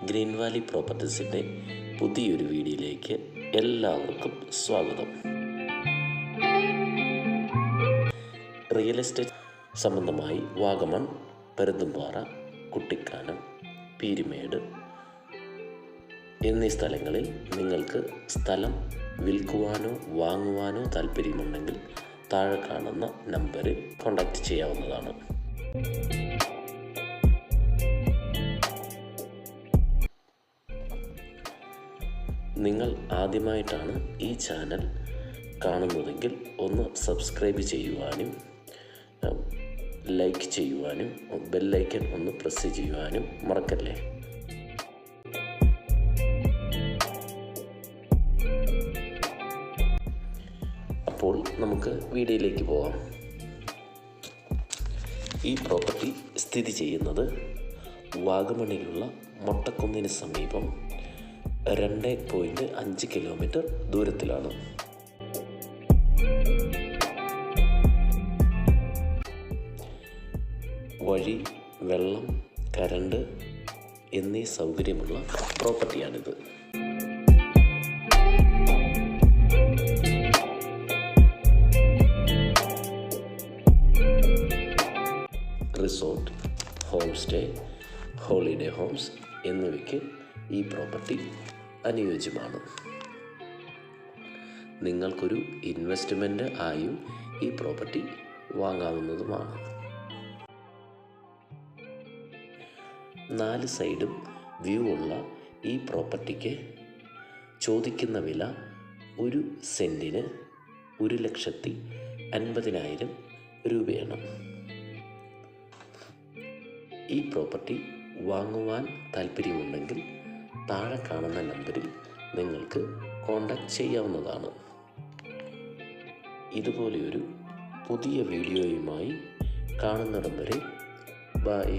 Green Valley പ്രോപ്പർട്ടീസിൻ്റെ പുതിയൊരു വീഡിയോയിലേക്ക് എല്ലാവർക്കും സ്വാഗതം. റിയൽ എസ്റ്റേറ്റ് സംബന്ധമായി വാഗമൺ, പരുന്തുംപാറ, കുട്ടിക്കാനം, പീരുമേട് എന്നീ സ്ഥലങ്ങളിൽ നിങ്ങൾക്ക് സ്ഥലം വിൽക്കുവാനോ വാങ്ങുവാനോ താല്പര്യമുണ്ടെങ്കിൽ താഴെ കാണുന്ന നമ്പറിൽ കോൺടാക്റ്റ് ചെയ്യാവുന്നതാണ്. നിങ്ങൾ ആദ്യമായിട്ടാണ് ഈ ചാനൽ കാണുന്നതെങ്കിൽ ഒന്ന് സബ്സ്ക്രൈബ് ചെയ്യുവാനും ലൈക്ക് ചെയ്യുവാനും ബെല്ലൈക്കൺ ഒന്ന് പ്രസ് ചെയ്യുവാനും മറക്കല്ലേ. അപ്പോൾ നമുക്ക് വീഡിയോയിലേക്ക് പോകാം. ഈ പ്രോപ്പർട്ടി സ്ഥിതി ചെയ്യുന്നത് വാഗമണിലുള്ള മൊട്ടക്കുന്നിന് സമീപം 2.5 കിലോമീറ്റർ ദൂരത്തിലാണ്. വഴി, വെള്ളം, കരണ്ട് എന്നീ സൗകര്യമുള്ള പ്രോപ്പർട്ടിയാണിത്. Resort, home stay, holiday homes എന്നിവയ്ക്ക് ഈ പ്രോപ്പർട്ടി അനുയോജ്യമാണ്. നിങ്ങൾക്കൊരു ഇൻവെസ്റ്റ്മെൻറ്റ് ആയും ഈ പ്രോപ്പർട്ടി വാങ്ങാവുന്നതുമാണ്. 4 സൈഡും വ്യൂ ഉള്ള ഈ പ്രോപ്പർട്ടിക്ക് ചോദിക്കുന്ന വില 1 സെൻറ്റിന് 1,50,000 രൂപയാണ്. ഈ പ്രോപ്പർട്ടി വാങ്ങുവാൻ താല്പര്യമുണ്ടെങ്കിൽ താഴെ കാണുന്ന നമ്പറിൽ നിങ്ങൾക്ക് കോൺടാക്റ്റ് ചെയ്യാവുന്നതാണ്. ഇതുപോലെയൊരു പുതിയ വീഡിയോയുമായി കാണുന്നിടം വരെ ബൈ.